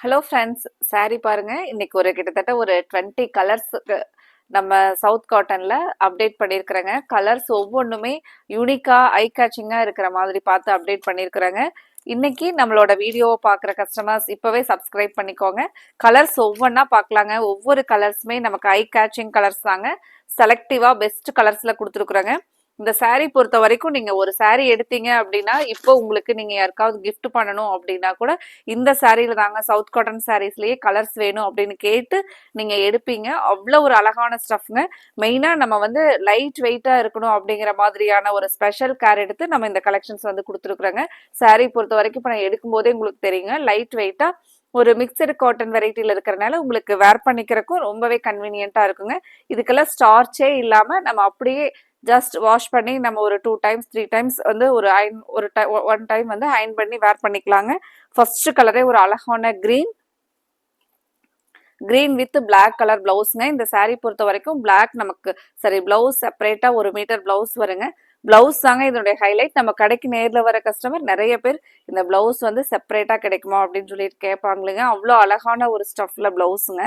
Hello friends, sorry பாருங்க. இன்னைக்கு கிட்டத்தட்ட ஒரு 20 கலர்ஸ் நம்ம சவுத் காட்டன்ல அப்டேட் பண்ணியிருக்கிறேங்க. கலர்ஸ் ஒவ்வொன்றுமே யூனிக்கா ஐ கேச்சிங்கா இருக்கிற மாதிரி பார்த்து அப்டேட் பண்ணியிருக்கிறேங்க. இன்னைக்கு நம்மளோட வீடியோவை பார்க்குற கஸ்டமர்ஸ் இப்பவே சப்ஸ்கிரைப் பண்ணிக்கோங்க. கலர்ஸ் ஒவ்வொன்றா பார்க்கலாங்க. ஒவ்வொரு கலர்ஸுமே நமக்கு ஐ கேச்சிங் கலர்ஸ் தாங்க. செலக்டிவா பெஸ்ட் கலர்ஸ்ல கொடுத்துருக்குறோங்க. இந்த சாரீ பொறுத்த வரைக்கும் நீங்க ஒரு சாரீ எடுத்தீங்க அப்படின்னா இப்போ உங்களுக்கு நீங்க யாருக்காவது கிஃப்ட் பண்ணணும் அப்படின்னா கூட இந்த சாரீல தாங்க சவுத் காட்டன் சாரீஸ்லயே கலர்ஸ் வேணும் அப்படின்னு கேட்டு நீங்க எடுப்பீங்க. அவ்வளவு ஒரு அழகான ஸ்டஃப்ங்க. மெயினா நம்ம வந்து லைட் வெயிட்டா இருக்கணும் அப்படிங்கிற மாதிரியான ஒரு ஸ்பெஷல் கேர் எடுத்து நம்ம இந்த கலெக்ஷன்ஸ் வந்து கொடுத்துருக்குறோங்க. சாரீ பொறுத்த வரைக்கும் இப்போ நான் எடுக்கும் போதே உங்களுக்கு தெரியுங்க, லைட் வெயிட்டா ஒரு மிக்சடு காட்டன் வெரைட்டில இருக்கிறனால உங்களுக்கு வேர் பண்ணிக்கிறதுக்கும் ரொம்பவே கன்வீனியன்ட்டா இருக்குங்க. இதுக்கெல்லாம் ஸ்டார்ச்சே இல்லாம நம்ம அப்படியே ஜஸ்ட் வாஷ் பண்ணி நம்ம ஒரு 2 டைம்ஸ் 3 டைம்ஸ் வந்து ஒரு அயன் ஒரு ஒன் டைம் வந்து அயன் பண்ணி வேர் பண்ணிக்கலாங்க. ஃபர்ஸ்ட் கலரே ஒரு அழகான கிரீன் வித் பிளாக் கலர் பிளவுஸ்ங்க. இந்த சாரீ பொறுத்த வரைக்கும் பிளாக் நமக்கு சரி பிளவுஸ் செப்பரேட்டா 1 மீட்டர் பிளவுஸ் வருங்க. பிளவுஸ் தாங்க இதனுடைய ஹைலைட். நம்ம கடைக்கு நேரில் வர கஸ்டமர் நிறைய பேர் இந்த பிளவுஸ் வந்து செப்பரேட்டா கிடைக்குமா அப்படின்னு சொல்லிட்டு கேட்பாங்களுங்க. அவ்வளோ அழகான ஒரு ஸ்டஃப்ல பிளவுஸுங்க.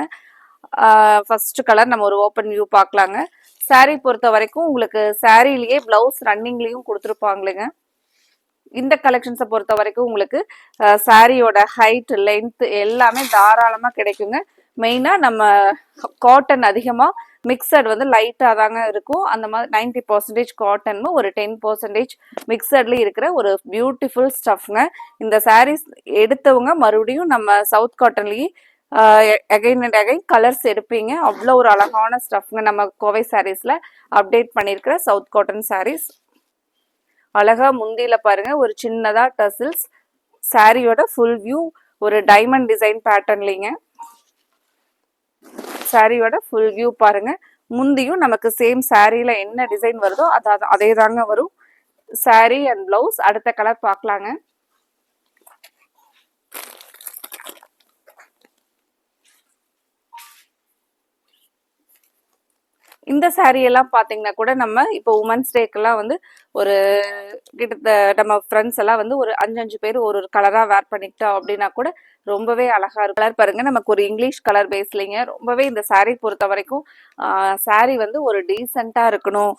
ஃபர்ஸ்ட் கலர் நம்ம ஒரு ஓப்பன் வியூ பார்க்கலாங்க. சாரீ பொறுத்த வரைக்கும் உங்களுக்கு சாரீலயே பிளவுஸ் ரன்னிங்லயும் கொடுத்துருப்பாங்களுங்க. இந்த கலெக்ஷன்ஸை பொறுத்த வரைக்கும் உங்களுக்கு சாரியோட ஹைட் லென்த் எல்லாமே தாராளமா கிடைக்குங்க. மெயினா நம்ம காட்டன் அதிகமா மிக்சட் வந்து லைட்டா தாங்க இருக்கும். அந்த மாதிரி 90% காட்டன் ஒரு 10% மிக்சட்ல இருக்கிற ஒரு பியூட்டிஃபுல் ஸ்டஃப்ங்க. இந்த சாரீஸ் எடுத்தவங்க மறுபடியும் நம்ம சவுத் காட்டன்லயே அகைன் அண்ட் அகைன் கலர்ஸ் எடுப்பீங்க. அவ்வளோ ஒரு அழகான ஸ்டஃப்ங்க. நம்ம கோவை சாரீஸ்ல அப்டேட் பண்ணியிருக்கிற சவுத் காட்டன் சாரீஸ் அழகா முந்தியில பாருங்க ஒரு சின்னதா டசில்ஸ். சாரியோட ஃபுல் வியூ ஒரு டைமண்ட் டிசைன் பேட்டர்ன்லிங்க. சாரியோட ஃபுல் வியூ பாருங்க. முந்தியும் நமக்கு சேம் சாரியில என்ன டிசைன் வருதோ அதே தாங்க வரும். Sorry and blouse. அடுத்த கலர் பார்க்கலாங்க. இந்த சாரீ எல்லாம் பாத்தீங்கன்னா கூட நம்ம இப்போ உமன்ஸ் டேக்கெல்லாம் வந்து ஒரு கிட்டத்தட்ட நம்ம ஃப்ரெண்ட்ஸ் எல்லாம் வந்து ஒரு 5 பேர் ஒரு கலரா வேர் பண்ணிக்கிட்டோம் அப்படின்னா கூட ரொம்பவே அழகா இருக்கும். கலர் பாருங்க, நமக்கு ஒரு இங்கிலீஷ் கலர் பேஸ்லிங்க. ரொம்பவே இந்த சாரீ பொறுத்த வரைக்கும் சாரீ வந்து ஒரு டீசெண்டா இருக்கணும்.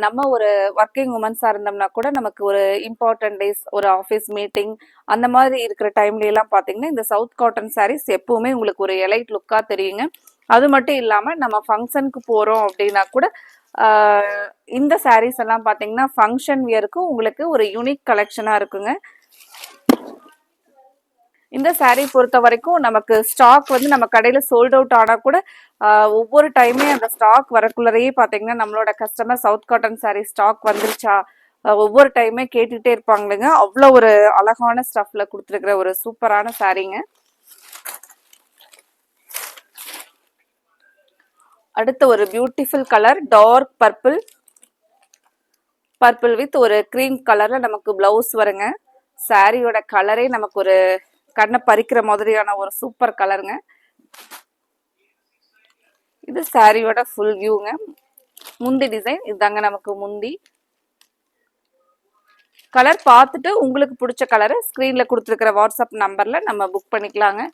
நம்ம ஒரு ஒர்க்கிங் உமன்ஸா இருந்தோம்னா கூட நமக்கு ஒரு இம்பார்ட்டன்ட் டேஸ் ஒரு ஆஃபீஸ் மீட்டிங் அந்த மாதிரி இருக்கிற டைம்ல எல்லாம் பாத்தீங்கன்னா இந்த சவுத் காட்டன் சாரீஸ் எப்பவுமே உங்களுக்கு ஒரு எலைட் லுக்கா தெரியுங்க. அது மட்டும் இல்லாம நம்ம ஃபங்க்ஷனுக்கு போறோம் அப்படின்னா கூட இந்த சாரீஸ் எல்லாம் பாத்தீங்கன்னா ஃபங்க்ஷன் வியருக்கு உங்களுக்கு ஒரு யூனிக் கலெக்ஷனா இருக்குங்க. இந்த சாரீ பொறுத்த வரைக்கும் நமக்கு ஸ்டாக் வந்து நம்ம கடையில சோல்ட் அவுட் ஆனா கூட ஒவ்வொரு டைமே அந்த ஸ்டாக் வரக்குள்ளரையே பாத்தீங்கன்னா நம்மளோட customer south cotton sari stock வந்துருச்சா ஒவ்வொரு டைமே கேட்டுட்டே இருப்பாங்களுங்க. அவ்வளோ ஒரு அழகான ஸ்டஃப்ல கொடுத்துருக்கிற ஒரு சூப்பரான சாரீங்க. அடுத்த ஒரு beautiful colour dark purple with ஒரு கிரீம் கலர்ல நமக்கு பிளவுஸ் வருங்க. சாரியோட கலரே நமக்கு ஒரு கண்ணை பறிக்கிற மாதிரியான ஒரு சூப்பர் கலருங்க. இது சாரியோட ஃபுல் வியூங்க. முந்தி டிசைன் இதுதாங்க நமக்கு முந்தி. கலர் பார்த்துட்டு உங்களுக்கு பிடிச்ச கலரை ஸ்கிரீன்ல கொடுத்துருக்கிற வாட்ஸ்அப் நம்பர்ல நம்ம புக் பண்ணிக்கலாங்க.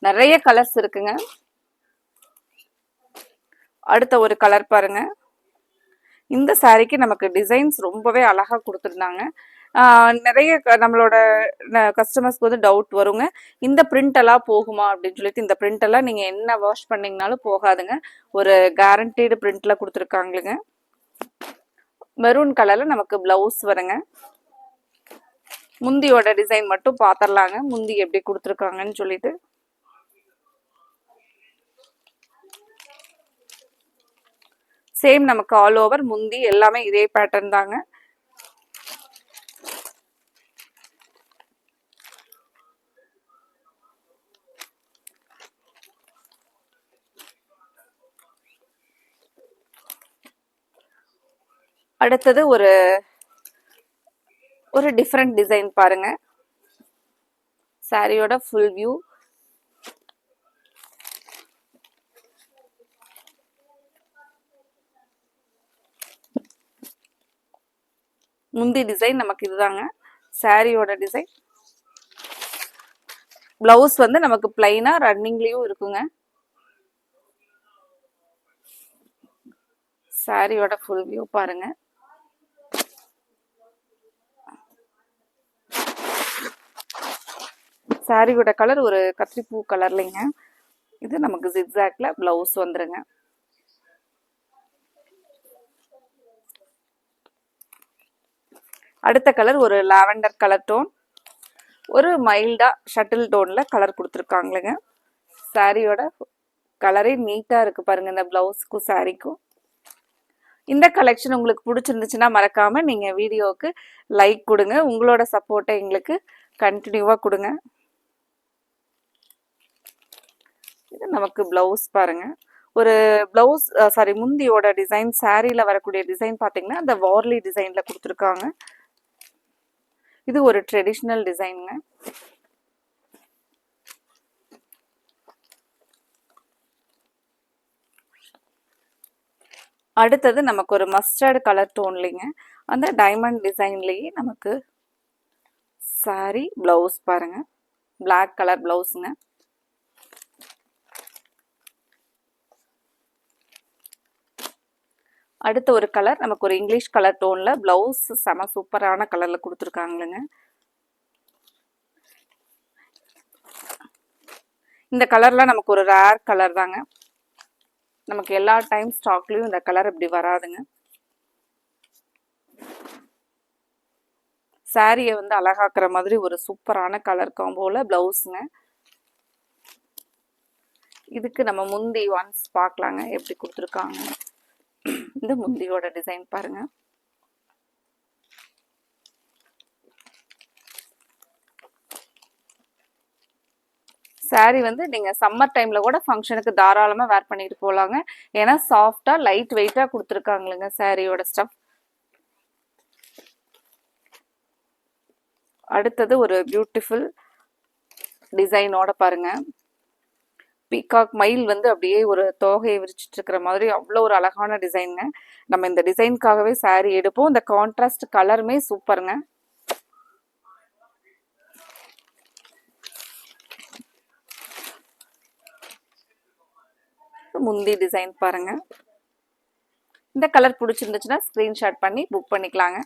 நிறைய கலர்ஸ் இருக்குங்க. அடுத்த ஒரு கலர் பாருங்க. இந்த சாரிக்கு நமக்கு டிசைன்ஸ் ரொம்பவே அழகா கொடுத்துருந்தாங்க. நிறைய நம்மளோட கஸ்டமர்ஸ்க்கு வந்து டவுட் வருங்க, இந்த பிரிண்ட் எல்லாம் போகுமா அப்படின்னு சொல்லிட்டு. இந்த பிரிண்ட் எல்லாம் நீங்க என்ன வாஷ் பண்ணீங்கனாலும் போகாதுங்க. ஒரு கேரண்டீடு பிரிண்ட்ல கொடுத்துருக்காங்களுங்க. மெரூன் கலர்ல நமக்கு பிளவுஸ் வருங்க. முந்தியோட டிசைன் மட்டும் பாத்திரலாங்க, முந்தி எப்படி கொடுத்துருக்காங்கன்னு சொல்லிட்டு. சேம் நமக்கு ஆல் ஓவர் முந்தி எல்லாமே இதே பேட்டர்ன் தாங்க. அடுத்தது ஒரு டிஃப்ரெண்ட் டிசைன் பாருங்க. சாரியோட ஃபுல் வியூ. முந்தி டிசைன் நமக்கு இதுதாங்க. சாரியோட டிசைன் பிளவுஸ் வந்து நமக்கு பிளைனா ரன்னிங்லயும் இருக்குங்க. சாரியோட ஃபுல் வியூ பாருங்க. சாரியோட கலர் ஒரு கத்திரிப்பூ கலர்லைங்க. இது நமக்கு ஜிக்ஸாக்ல பிளவுஸ் வந்துருங்க. அடுத்த கலர் ஒரு லாவெண்டர் கலர் டோன், ஒரு மைல்டா ஷட்டில் டோன்ல கலர் கொடுத்துருக்காங்களுங்க. சாரியோட கலரே நீட்டா இருக்கு பாருங்க இந்த பிளவுஸ்க்கும் சாரிக்கும். இந்த கலெக்ஷன் உங்களுக்கு பிடிச்சிருந்துச்சுன்னா மறக்காம நீங்க வீடியோவுக்கு லைக் கொடுங்க. உங்களோட சப்போர்ட்டை எங்களுக்கு கண்டினியூவா கொடுங்க. இது நமக்கு பிளவுஸ் பாருங்க. ஒரு பிளவுஸ் சாரி முந்தியோட டிசைன், சாரியில வரக்கூடிய டிசைன் பாத்தீங்கன்னா அந்த வார்லி டிசைன்ல கொடுத்துருக்காங்க. இது ஒரு ட்ரெடிஷ்னல் டிசைனுங்க. அடுத்தது நமக்கு ஒரு மஸ்டர்ட் கலர் டோன்லிங்க. அந்த டைமண்ட் டிசைன்லயே நமக்கு சாரி பிளவுஸ் பாருங்க. பிளாக் கலர் பிளவுஸுங்க. அடுத்த ஒரு கலர் நமக்கு ஒரு இங்கிலீஷ் கலர் டோன்ல பிளவுஸ் செம சூப்பரான கலர்ல கொடுத்துருக்காங்களுங்க. இந்த கலர்லாம் நமக்கு ஒரு ரேர் கலர் தாங்க. நமக்கு எல்லா டைம் ஸ்டாக்லயும் இந்த கலர் இப்படி வராதுங்க. சாரியை வந்து அழகாக்குற மாதிரி ஒரு சூப்பரான கலர் காம்போல பிளவுஸுங்க. இதுக்கு நம்ம முந்தி ஒன்ஸ் பார்க்கலாங்க எப்படி கொடுத்துருக்காங்க. இந்த முந்தியோட டிசைன் பாருங்க. சாரி வந்து நீங்க சம்மர் டைம்ல கூட ஃபங்க்ஷனுக்கு தாராளமா வேர் பண்ணிட்டு போலாங்க. ஏன்னா சாஃப்டா லைட் வெயிட்டா கொடுத்துருக்காங்களுங்க சாரியோட ஸ்டஃப். அடுத்தது ஒரு பியூட்டிஃபுல் டிசைனோட பாருங்க. பீகாக் மயில் வந்து அப்படியே ஒரு தோகையை விரிச்சிட்டு இருக்கிற மாதிரி அவ்வளோ ஒரு அழகான டிசைனுங்க. நம்ம இந்த டிசைனுக்காகவே சாரி எடுப்போம். இந்த கான்ட்ராஸ்ட் கலருமே சூப்பருங்க. முந்தி டிசைன் பாருங்க. இந்த கலர் பிடிச்சிருந்துச்சுன்னா ஸ்கிரீன்ஷாட் பண்ணி புக் பண்ணிக்கலாங்க.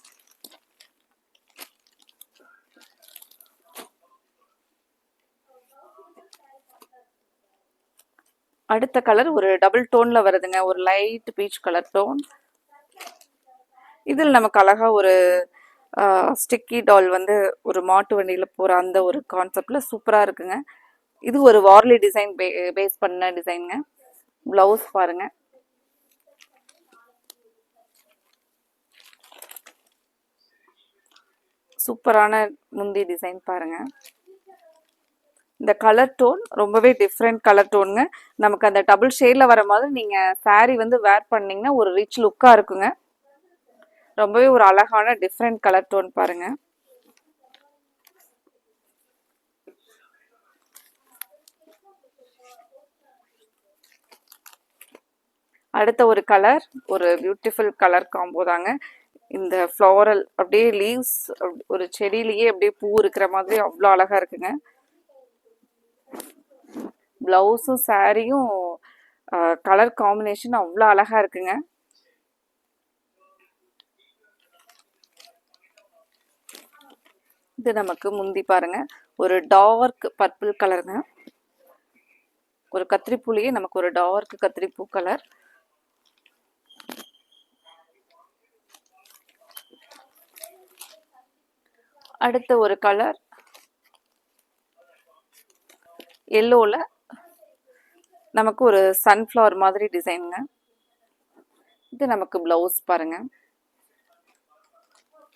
அடுத்த கலர் ஒரு டபுள் டோன்ல வருதுங்க. ஒரு லைட் பீச் கலர் டோன். இதில் நமக்கு அழகா ஒரு ஸ்டிக்கி டால் வந்து ஒரு மாட்டு வண்டியில போற அந்த ஒரு கான்செப்ட்ல சூப்பரா இருக்குங்க. இது ஒரு வார்லி டிசைன் பேஸ் பண்ண டிசைனுங்க. பிளவுஸ் பாருங்க. சூப்பரான முந்தி டிசைன் பாருங்க. இந்த கலர் டோன் ரொம்பவே டிஃப்ரெண்ட் கலர் டோனுங்க. நமக்கு அந்த டபுள் ஷேட்ல வர மாதிரி நீங்க சாரி வந்து வேர் பண்ணீங்கன்னா ஒரு ரிச் லுக்கா இருக்குங்க. ரொம்பவே ஒரு அழகான டிஃப்ரெண்ட் கலர் டோன் பாருங்க. அடுத்த ஒரு கலர் ஒரு பியூட்டிஃபுல் கலர் காம்போ தாங்க. இந்த ஃப்ளோரல் அப்படியே லீவ்ஸ் ஒரு செடியிலேயே அப்படியே பூ இருக்கிற மாதிரி அவ்வளோ அழகா இருக்குங்க. பிளவுஸும் சாரியும் கலர் காம்பினேஷன் அவ்வளோ அழகா இருக்குங்க. இது நமக்கு முந்தி பாருங்க. ஒரு டார்க் பர்பிள் கலருங்க. ஒரு கத்திரிப்பூலையே நமக்கு ஒரு டார்க் கத்திரிப்பூ கலர். அடுத்த ஒரு கலர் எல்லோல நமக்கு ஒரு சன்ஃப்ளவர் மாதிரி டிசைனுங்க. இது நமக்கு பிளவுஸ் பாருங்க.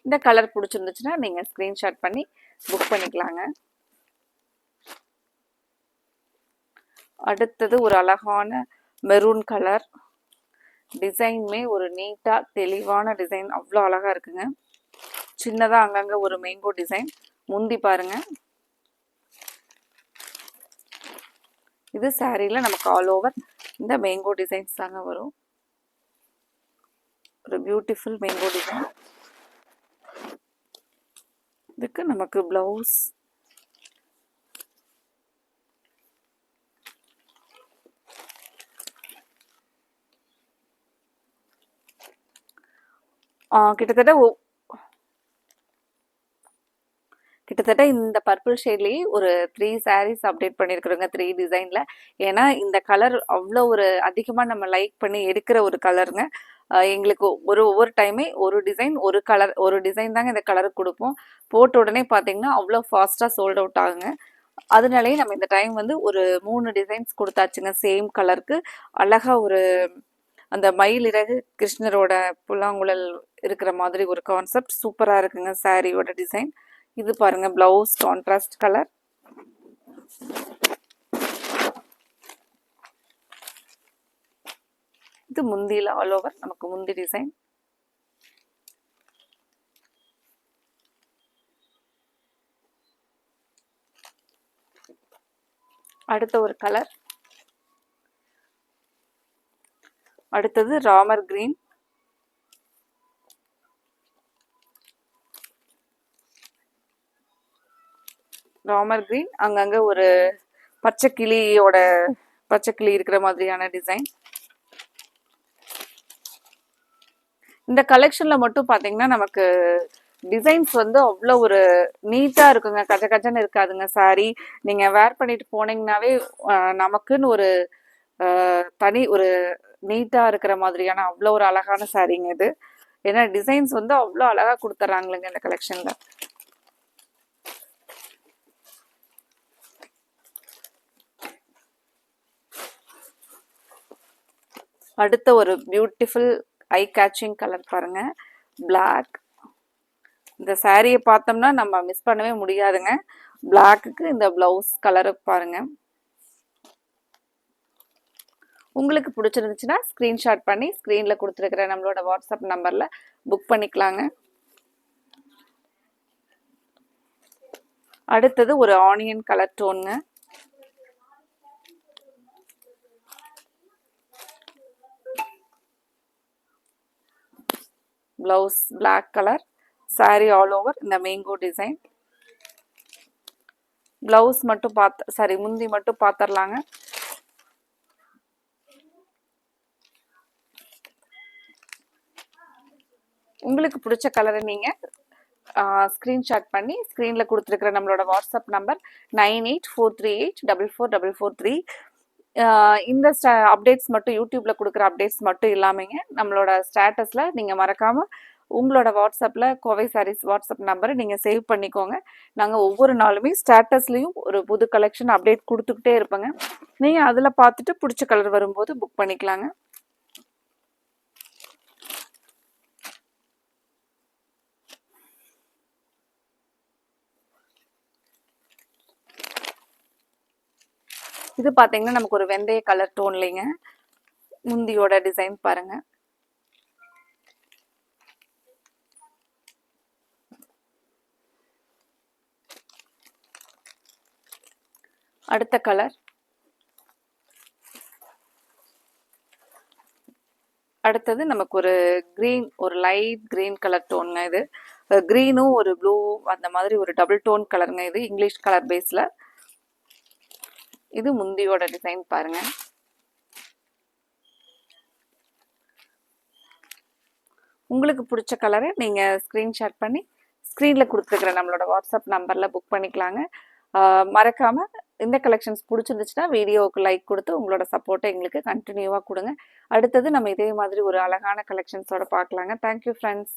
இந்த கலர் பிடிச்சிருந்துச்சுன்னா நீங்க ஸ்கிரீன்ஷாட் பண்ணி புக் பண்ணிக்கலாங்க. அடுத்தது ஒரு அழகான மெரூன் கலர் டிசைனுமே ஒரு நீட்டா தெளிவான டிசைன் அவ்வளோ அழகா இருக்குங்க. சின்னதா அங்கங்க ஒரு மேங்கோ டிசைன். முந்தி பாருங்க. இது சாரியில நமக்கு ஆல் ஓவர் இந்த மேங்கோ டிசைன்ஸ் தாங்க வரும். ஒரு பியூட்டிஃபுல் மேங்கோ டிசைன். இதுக்கு நமக்கு பிளவுஸ் கிட்டத்தட்ட கிட்டத்தட்ட இந்த பர்பிள் ஷேட்லேயே ஒரு 3 சாரீஸ் அப்டேட் பண்ணியிருக்கிறோங்க 3 டிசைனில். ஏன்னா இந்த கலர் அவ்வளோ ஒரு அதிகமாக நம்ம லைக் பண்ணி எடுக்கிற ஒரு கலருங்க. எங்களுக்கு ஒவ்வொரு டைமே ஒரு டிசைன் ஒரு கலர் ஒரு டிசைன் தாங்க இந்த கலருக்கு கொடுப்போம். போட்ட உடனே பார்த்தீங்கன்னா அவ்வளோ ஃபாஸ்ட்டாக சோல்ட் அவுட் ஆகுங்க. அதனாலேயே நம்ம இந்த டைம் வந்து ஒரு 3 டிசைன்ஸ் கொடுத்தாச்சுங்க சேம் கலருக்கு. அழகா ஒரு அந்த மயிலிறகு கிருஷ்ணரோட புல்லாங்குழல் இருக்கிற மாதிரி ஒரு கான்செப்ட் சூப்பராக இருக்குங்க சாரியோட டிசைன். இது பாருங்க பிளவுஸ் கான்ட்ராஸ்ட் கலர். இது முந்தியில் ஆல் ஓவர் நமக்கு முந்தி டிசைன். அடுத்த ஒரு கலர். அடுத்தது ராமர் கிரீன். ராமர் கிரீன் அங்கங்க ஒரு பச்சை கிளி இருக்கிற மாதிரியான டிசைன். இந்த கலெக்ஷன்ல மட்டும் பாத்தீங்கன்னா நமக்கு டிசைன்ஸ் வந்து அவ்வளோ ஒரு நீட்டா இருக்குங்க. கஜ கஜன்னு இருக்காதுங்க சாரி. நீங்க வேர் பண்ணிட்டு போனீங்கன்னாவே நமக்குன்னு ஒரு தனி ஒரு நீட்டா இருக்கிற மாதிரியான அவ்வளோ ஒரு அழகான சாரீங்க இது. ஏன்னா டிசைன்ஸ் வந்து அவ்வளோ அழகா கொடுத்துட்றாங்களுங்க இந்த கலெக்ஷன்ல. அடுத்த ஒரு பியூட்டிஃபுல் ஐ கேச்சிங் கலர் பாருங்க, பிளாக். இந்த சாரியை பார்த்தோம்னா நம்ம மிஸ் பண்ணவே முடியாதுங்க. பிளாக்குக்கு இந்த பிளவுஸ் கலரு பாருங்க. உங்களுக்கு பிடிச்சிருந்துச்சுன்னா ஸ்க்ரீன்ஷாட் பண்ணி ஸ்க்ரீனில் கொடுத்துருக்கிற நம்மளோட வாட்ஸ்அப் நம்பரில் புக் பண்ணிக்கலாங்க. அடுத்தது ஒரு ஆனியன் கலர் டோனுங்க. Blouse black colour. Saree all over இந்த மேங்கோ டிசைன். பிளவுஸ் மட்டும் முந்தி மட்டும் பார்த்துடலாங்க. உங்களுக்கு பிடிச்ச கலரை நீங்கள் ஸ்க்ரீன்ஷாட் பண்ணி ஸ்க்ரீனில் கொடுத்துருக்குற நம்மளோட வாட்ஸ்அப் நம்பர் 9843844443. இந்த அப்டேட்ஸ் மட்டும் யூடியூப்பில் கொடுக்குற அப்டேட்ஸ் மட்டும் இல்லாமங்க நம்மளோட ஸ்டேட்டஸில் நீங்கள் மறக்காமல் உங்களோட வாட்ஸ்அப்பில் கோவை சாரீஸ் வாட்ஸ்அப் நம்பரை நீங்கள் சேவ் பண்ணிக்கோங்க. நாங்கள் ஒவ்வொரு நாளுமே ஸ்டேட்டஸ்லேயும் ஒரு புது கலெக்ஷன் அப்டேட் கொடுத்துக்கிட்டே இருப்போங்க. நீங்கள் அதில் பார்த்துட்டு பிடிச்ச கலர் வரும்போது புக் பண்ணிக்கலாங்க. இது பார்த்தீங்கன்னா நமக்கு ஒரு வெந்தய கலர் டோன்லைங்க. முந்தியோட டிசைன் பாருங்க. அடுத்த கலர். அடுத்தது நமக்கு ஒரு கிரீன், ஒரு லைட் கிரீன் கலர் டோனுங்க. இது கிரீனும் ஒரு ப்ளூ அந்த மாதிரி ஒரு டபுள் டோன் கலருங்க. இது இங்கிலீஷ் கலர் பேஸ்ல. இது முந்தியோட டிசைன் பாருங்க. உங்களுக்கு பிடிச்ச கலரை நீங்கள் ஸ்க்ரீன்ஷாட் பண்ணி ஸ்க்ரீனில் கொடுத்துருக்குற நம்மளோட வாட்ஸ்அப் நம்பரில் புக் பண்ணிக்கலாங்க. மறக்காமல் இந்த கலெக்ஷன்ஸ் பிடிச்சிருந்துச்சுன்னா வீடியோவுக்கு லைக் கொடுத்து உங்களோட சப்போர்ட்டை எங்களுக்கு கண்டினியூவாக கொடுங்க. அடுத்தது நம்ம இதே மாதிரி ஒரு அழகான கலெக்ஷன்ஸோட பார்க்கலாங்க. Thank you friends.